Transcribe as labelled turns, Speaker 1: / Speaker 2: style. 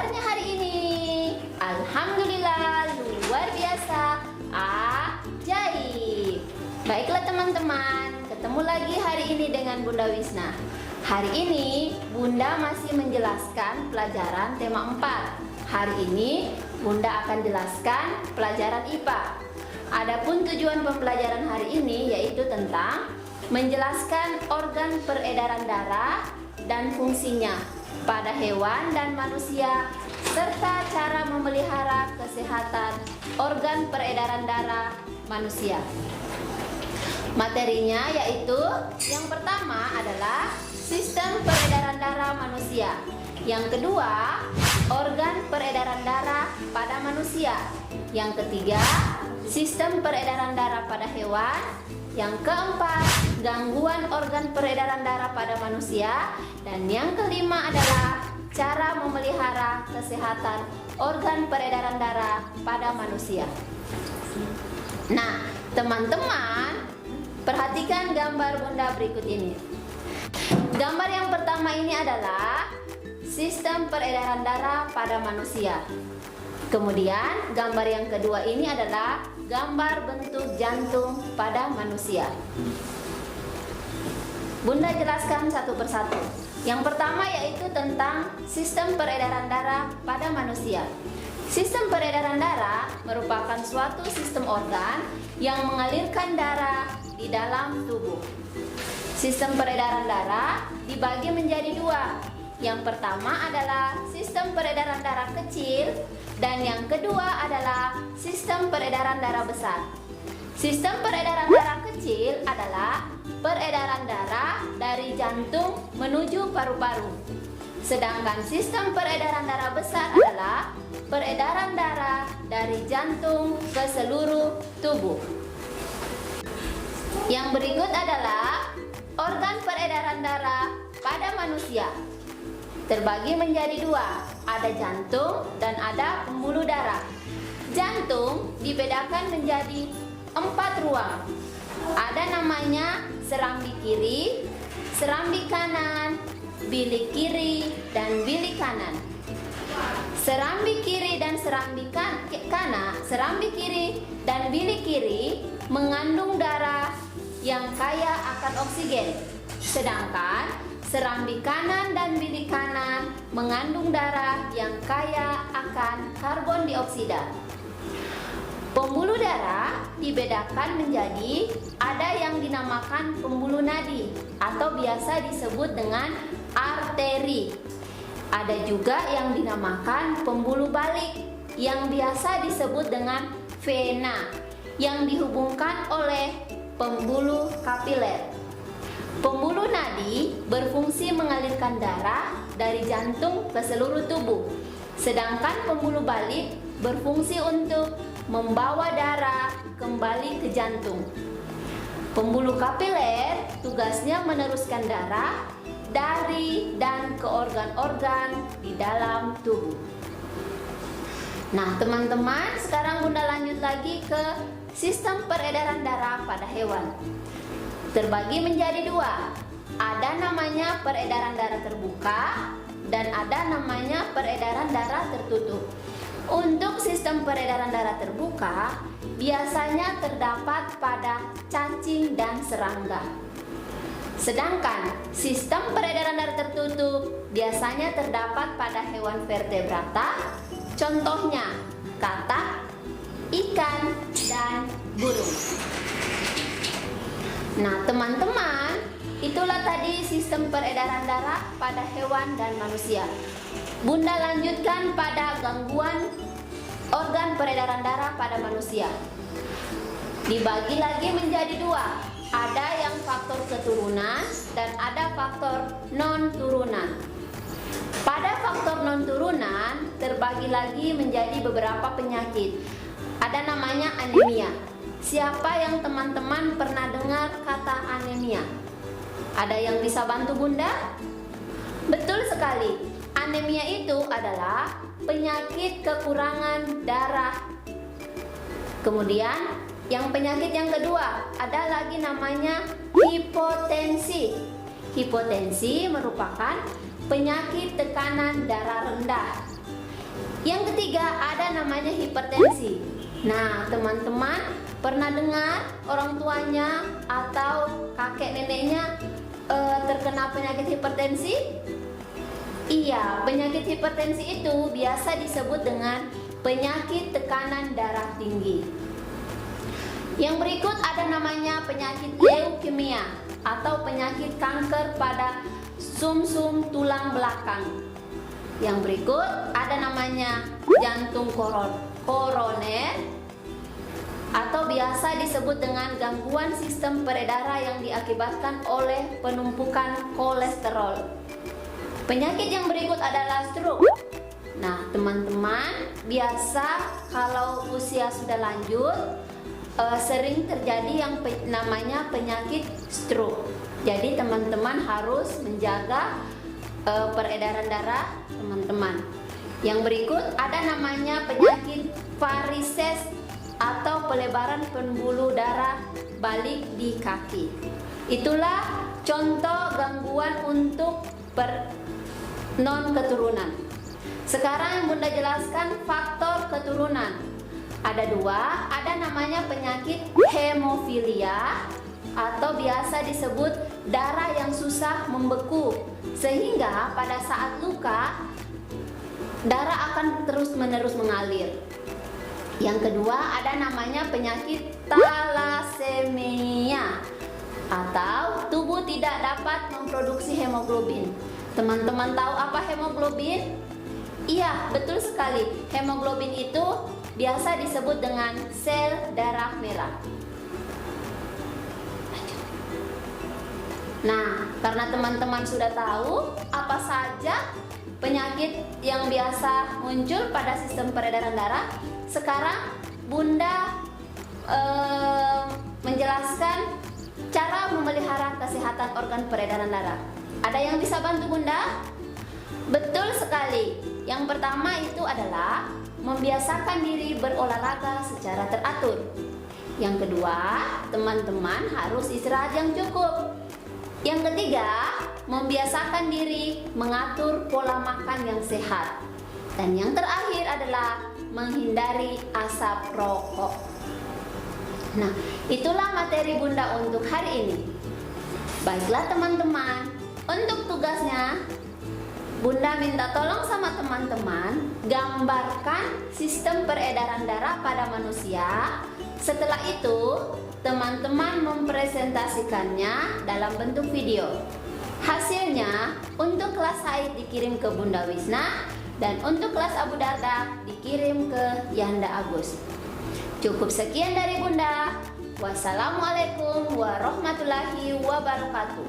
Speaker 1: kabarnya hari ini? Alhamdulillah, luar biasa, ajaib. Baiklah teman-teman, ketemu lagi hari ini dengan Bunda Wisna. Hari ini Bunda masih menjelaskan pelajaran tema 4. Hari ini Bunda akan jelaskan pelajaran IPA. Adapun tujuan pembelajaran hari ini yaitu tentang menjelaskan organ peredaran darah dan fungsinya pada hewan dan manusia, serta cara memelihara kesehatan organ peredaran darah manusia. Materinya yaitu yang pertama adalah sistem peredaran darah manusia. Yang kedua, organ peredaran darah pada manusia. Yang ketiga, sistem peredaran darah pada hewan. Yang keempat, gangguan organ peredaran darah pada manusia. Dan yang kelima adalah cara memelihara kesehatan organ peredaran darah pada manusia. Nah, teman-teman, perhatikan gambar Bunda berikut ini. Gambar yang pertama ini adalah sistem peredaran darah pada manusia. Kemudian gambar yang kedua ini adalah gambar bentuk jantung pada manusia. Bunda jelaskan satu persatu. Yang pertama yaitu tentang sistem peredaran darah pada manusia. Sistem peredaran darah merupakan suatu sistem organ yang mengalirkan darah di dalam tubuh. Sistem peredaran darah dibagi menjadi dua. Yang pertama adalah sistem peredaran darah kecil dan yang kedua adalah sistem peredaran darah besar. Sistem peredaran darah kecil adalah peredaran darah dari jantung menuju paru-paru. Sedangkan sistem peredaran darah besar adalah peredaran darah dari jantung ke seluruh tubuh. Yang berikut adalah organ peredaran darah pada manusia. Terbagi menjadi dua, ada jantung dan ada pembuluh darah. Jantung dibedakan menjadi 4 ruang. Ada namanya serambi kiri, serambi kanan, bilik kiri, dan bilik kanan. Serambi kiri dan serambi kanan, serambi kiri dan bilik kiri mengandung darah yang kaya akan oksigen. Sedangkan serambi kanan dan bilik kanan mengandung darah yang kaya akan karbon dioksida. Pembuluh darah dibedakan menjadi ada yang dinamakan pembuluh nadi atau biasa disebut dengan arteri. Ada juga yang dinamakan pembuluh balik yang biasa disebut dengan vena yang dihubungkan oleh pembuluh kapiler. Pembuluh nadi berfungsi mengalirkan darah dari jantung ke seluruh tubuh. Sedangkan pembuluh balik berfungsi untuk membawa darah kembali ke jantung. Pembuluh kapiler tugasnya meneruskan darah dari dan ke organ-organ di dalam tubuh. Nah, teman-teman, sekarang Bunda lanjut lagi ke sistem peredaran darah pada hewan. Terbagi menjadi dua. Ada namanya peredaran darah terbuka dan ada namanya peredaran darah tertutup. Untuk sistem peredaran darah terbuka biasanya terdapat pada cacing dan serangga. Sedangkan sistem peredaran darah tertutup biasanya terdapat pada hewan vertebrata, contohnya katak, ikan, dan burung. Nah, teman-teman, itulah tadi sistem peredaran darah pada hewan dan manusia. Bunda lanjutkan pada gangguan organ peredaran darah pada manusia. Dibagi lagi menjadi dua. Ada yang faktor keturunan dan ada faktor non-turunan. Pada faktor non-turunan terbagi lagi menjadi beberapa penyakit. Ada namanya anemia. Siapa yang teman-teman pernah dengar kata anemia? Ada yang bisa bantu Bunda? Betul sekali. Anemia itu adalah penyakit kekurangan darah. Kemudian yang penyakit yang kedua ada lagi namanya hipotensi. Hipotensi merupakan penyakit tekanan darah rendah. Yang ketiga ada namanya hipertensi. Nah, teman-teman pernah dengar orang tuanya atau kakek neneknya terkena penyakit hipertensi? Iya, penyakit hipertensi itu biasa disebut dengan penyakit tekanan darah tinggi. Yang berikut ada namanya penyakit leukemia atau penyakit kanker pada sumsum tulang belakang. Yang berikut ada namanya jantung koroner atau biasa disebut dengan gangguan sistem peredaran yang diakibatkan oleh penumpukan kolesterol. Penyakit yang berikut adalah stroke. Nah, teman-teman, biasa kalau usia sudah lanjut sering terjadi yang namanya penyakit stroke. Jadi teman-teman harus menjaga peredaran darah teman-teman. Yang berikut ada namanya penyakit varises atau pelebaran pembuluh darah balik di kaki. Itulah contoh gangguan untuk non keturunan. Sekarang Bunda jelaskan faktor keturunan. Ada dua, ada namanya penyakit hemofilia atau biasa disebut darah yang susah membeku, sehingga pada saat luka darah akan terus-menerus mengalir. Yang kedua ada namanya penyakit talasemia atau tubuh tidak dapat memproduksi hemoglobin. Teman-teman tahu apa hemoglobin? Iya, betul sekali. Hemoglobin itu biasa disebut dengan sel darah merah. Nah, karena teman-teman sudah tahu apa saja penyakit yang biasa muncul pada sistem peredaran darah, sekarang Bunda menjelaskan cara memelihara kesehatan organ peredaran darah. Ada yang bisa bantu Bunda? Betul sekali. Yang pertama itu adalah membiasakan diri berolahraga secara teratur. Yang kedua, teman-teman harus istirahat yang cukup. Yang ketiga, membiasakan diri mengatur pola makan yang sehat. Dan yang terakhir adalah menghindari asap rokok. Nah, itulah materi Bunda untuk hari ini. Baiklah teman-teman, untuk tugasnya Bunda minta tolong sama teman-teman gambarkan sistem peredaran darah pada manusia. Setelah itu, teman-teman mempresentasikannya dalam bentuk video. Hasilnya untuk kelas Haid dikirim ke Bunda Wisna dan untuk kelas Abu Darda dikirim ke Yanda Agus. Cukup sekian dari Bunda. Wassalamualaikum warahmatullahi wabarakatuh.